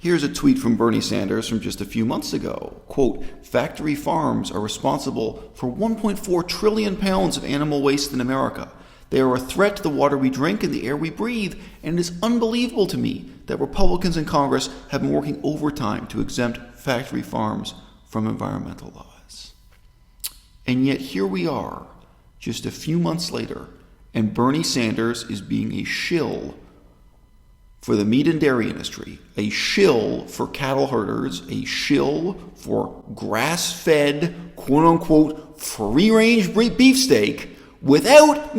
Here's a tweet from Bernie Sanders from just a few months ago. Quote, "Factory farms are responsible for 1.4 trillion pounds of animal waste in America. They are a threat to the water we drink and the air we breathe, and it is unbelievable to me that Republicans in Congress have been working overtime to exempt factory farms from environmental laws." And yet here we are, just a few months later, and Bernie Sanders is being a shill for the meat and dairy industry, a shill for cattle herders, a shill for grass-fed, quote-unquote, free-range beefsteak, without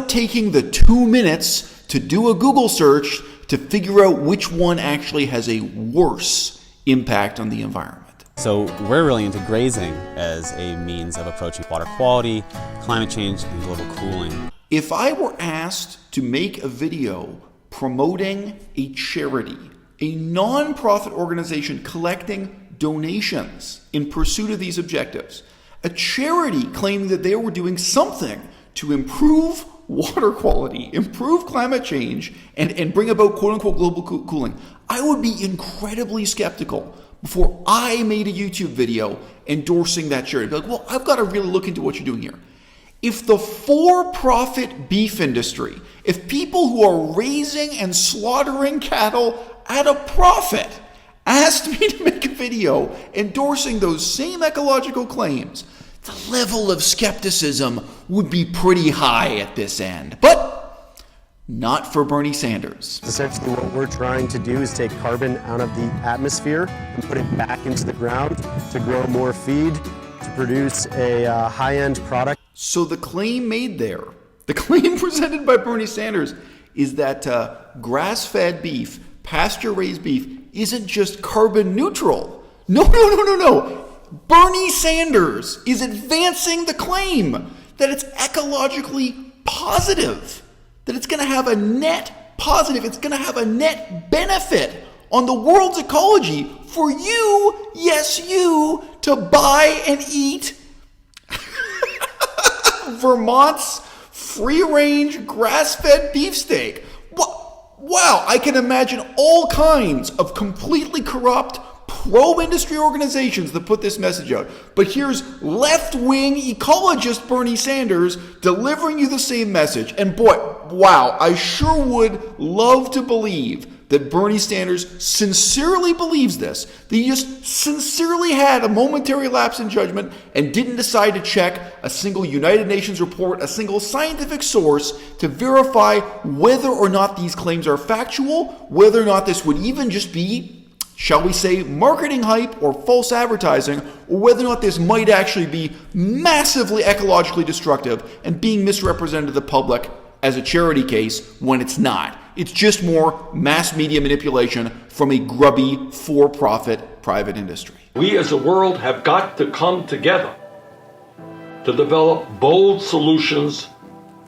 taking the 2 minutes to do a Google search to figure out which one actually has a worse impact on the environment. So we're really into grazing as a means of approaching water quality, climate change, and global cooling. If I were asked to make a video promoting a charity, a non-profit organization collecting donations in pursuit of these objectives, a charity claiming that they were doing something to improve water quality, improve climate change, and bring about quote-unquote global cooling, I would be incredibly skeptical before I made a YouTube video endorsing that charity. I'd be like, well, I've got to really look into what you're doing here. If the for-profit beef industry, if people who are raising and slaughtering cattle at a profit asked me to make a video endorsing those same ecological claims, the level of skepticism would be pretty high at this end. But not for Bernie Sanders. Essentially what we're trying to do is take carbon out of the atmosphere and put it back into the ground to grow more feed, to produce a high-end product. So the claim made there, the claim presented by Bernie Sanders is that grass-fed beef, pasture-raised beef, isn't just carbon neutral. No. Bernie Sanders is advancing the claim that it's ecologically positive, that it's going to have a net positive, it's going to have a net benefit on the world's ecology for you, yes you, to buy and eat Vermont's free-range grass-fed beefsteak. Wow, I can imagine all kinds of completely corrupt pro-industry organizations that put this message out. But here's left-wing ecologist Bernie Sanders delivering you the same message. And boy, wow, I sure would love to believe that Bernie Sanders sincerely believes this, that he just sincerely had a momentary lapse in judgment and didn't decide to check a single United Nations report, a single scientific source to verify whether or not these claims are factual, whether or not this would even just be, shall we say, marketing hype or false advertising, or whether or not this might actually be massively ecologically destructive and being misrepresented to the public as a charity case when it's not. It's just more mass media manipulation from a grubby, for-profit private industry. We as a world have got to come together to develop bold solutions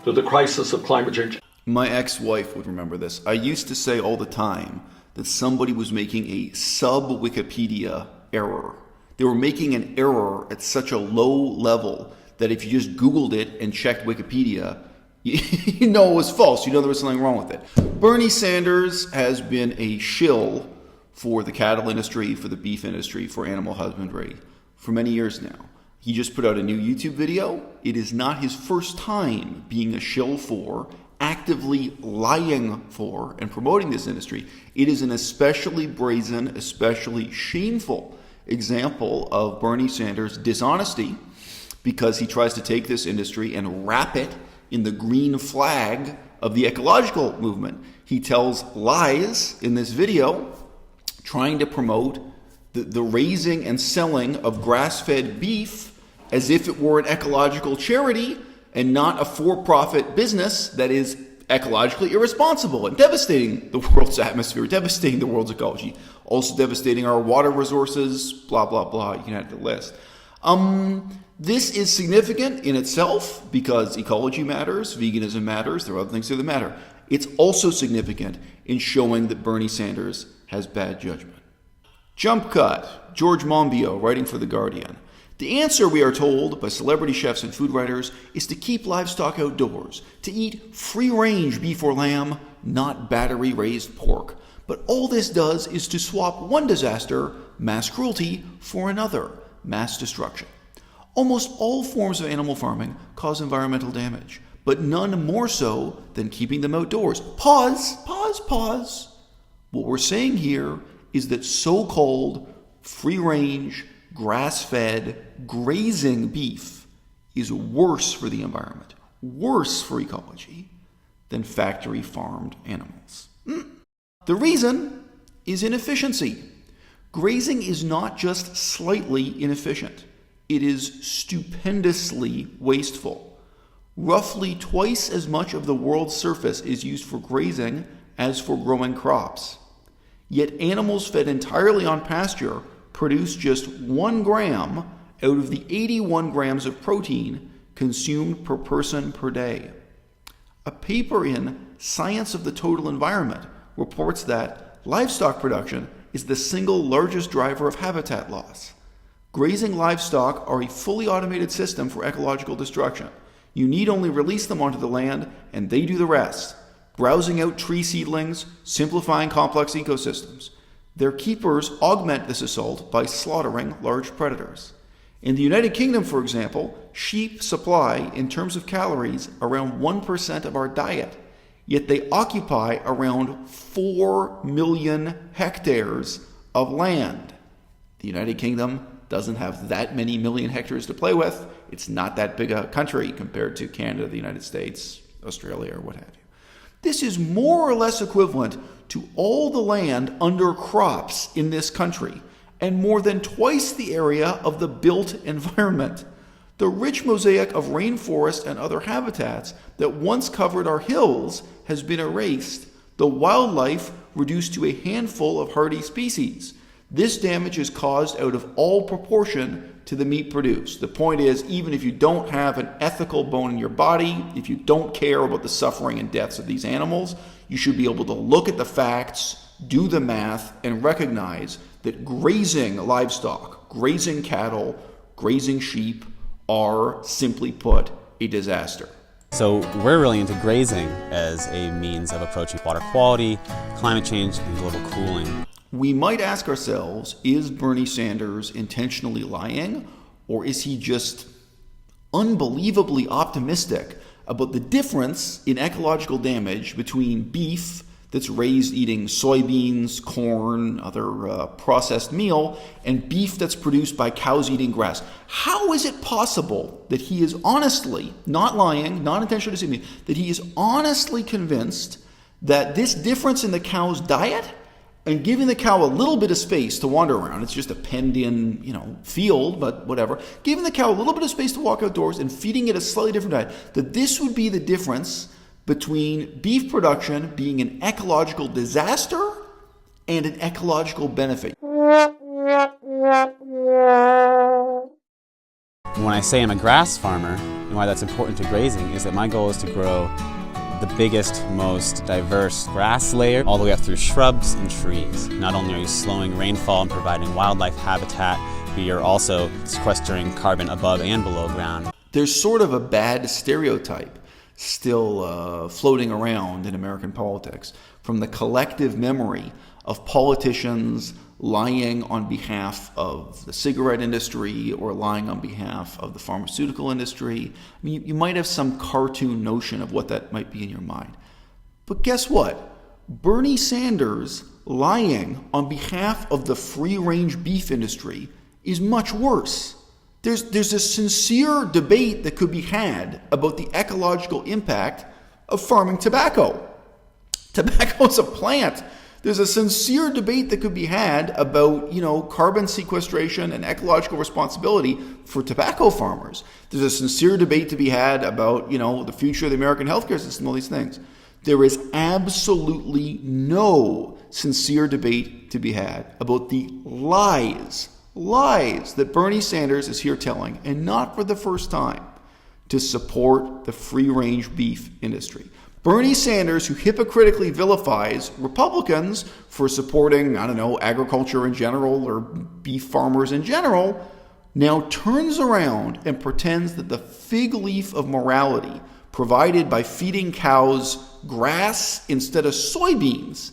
to the crisis of climate change. My ex-wife would remember this. I used to say all the time that somebody was making a sub-Wikipedia error. They were making an error at such a low level that if you just Googled it and checked Wikipedia, you know it was false. You know there was something wrong with it. Bernie Sanders has been a shill for the cattle industry, for the beef industry, for animal husbandry for many years now. He just put out a new YouTube video. It is not his first time being a shill for, actively lying for, and promoting this industry. It is an especially brazen, especially shameful example of Bernie Sanders' dishonesty because he tries to take this industry and wrap it in the green flag of the ecological movement. He tells lies in this video, trying to promote the raising and selling of grass-fed beef as if it were an ecological charity and not a for-profit business that is ecologically irresponsible and devastating the world's atmosphere, devastating the world's ecology, also devastating our water resources, blah, blah, blah. You can add the list. This is significant in itself because ecology matters, veganism matters, there are other things that matter. It's also significant in showing that Bernie Sanders has bad judgment. Jump cut, Georges Monbiot, writing for The Guardian. The answer, we are told by celebrity chefs and food writers, is to keep livestock outdoors, to eat free-range beef or lamb, not battery-raised pork. But all this does is to swap one disaster, mass cruelty, for another, mass destruction. Almost all forms of animal farming cause environmental damage, but none more so than keeping them outdoors. Pause. What we're saying here is that so-called free-range, grass-fed, grazing beef is worse for the environment, worse for ecology, than factory-farmed animals. The reason is inefficiency. Grazing is not just slightly inefficient. It is stupendously wasteful. Roughly twice as much of the world's surface is used for grazing as for growing crops. Yet animals fed entirely on pasture produce just 1 gram out of the 81 grams of protein consumed per person per day. A paper in Science of the Total Environment reports that livestock production is the single largest driver of habitat loss. Grazing livestock are a fully automated system for ecological destruction. You need only release them onto the land, and they do the rest, browsing out tree seedlings, simplifying complex ecosystems. Their keepers augment this assault by slaughtering large predators. In the United Kingdom, for example, sheep supply, in terms of calories, around 1% of our diet, yet they occupy around 4 million hectares of land. The United Kingdom doesn't have that many million hectares to play with. It's not that big a country compared to Canada, the United States, Australia, or what have you. This is more or less equivalent to all the land under crops in this country, and more than twice the area of the built environment. The rich mosaic of rainforest and other habitats that once covered our hills has been erased, the wildlife reduced to a handful of hardy species. This damage is caused out of all proportion to the meat produced. The point is, even if you don't have an ethical bone in your body, if you don't care about the suffering and deaths of these animals, you should be able to look at the facts, do the math, and recognize that grazing livestock, grazing cattle, grazing sheep are, simply put, a disaster. So we're really into grazing as a means of approaching water quality, climate change, and global cooling. We might ask ourselves, is Bernie Sanders intentionally lying, or is he just unbelievably optimistic about the difference in ecological damage between beef that's raised eating soybeans, corn, other processed meal, and beef that's produced by cows eating grass? How is it possible that he is honestly, not lying, not intentionally deceiving me, that he is honestly convinced that this difference in the cow's diet and giving the cow a little bit of space to wander around, it's just a penned-in, field, but whatever, giving the cow a little bit of space to walk outdoors and feeding it a slightly different diet, that this would be the difference between beef production being an ecological disaster and an ecological benefit? When I say I'm a grass farmer, and why that's important to grazing is that my goal is to grow the biggest, most diverse grass layer all the way up through shrubs and trees. Not only are you slowing rainfall and providing wildlife habitat, but you're also sequestering carbon above and below ground. There's sort of a bad stereotype still floating around in American politics from the collective memory of politicians lying on behalf of the cigarette industry or lying on behalf of the pharmaceutical industry. I mean, you might have some cartoon notion of what that might be in your mind. But guess what? Bernie Sanders lying on behalf of the free-range beef industry is much worse. There's a sincere debate that could be had about the ecological impact of farming tobacco. Tobacco is a plant. There's a sincere debate that could be had about, carbon sequestration and ecological responsibility for tobacco farmers. There's a sincere debate to be had about, the future of the American healthcare system, all these things. There is absolutely no sincere debate to be had about the lies that Bernie Sanders is here telling, and not for the first time, to support the free-range beef industry. Bernie Sanders, who hypocritically vilifies Republicans for supporting, agriculture in general or beef farmers in general, now turns around and pretends that the fig leaf of morality provided by feeding cows grass instead of soybeans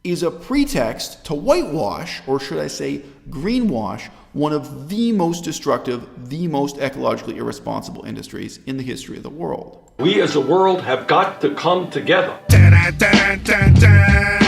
is a pretext to whitewash, or should I say greenwash, one of the most destructive, the most ecologically irresponsible industries in the history of the world. We as a world have got to come together. Dun, dun, dun, dun.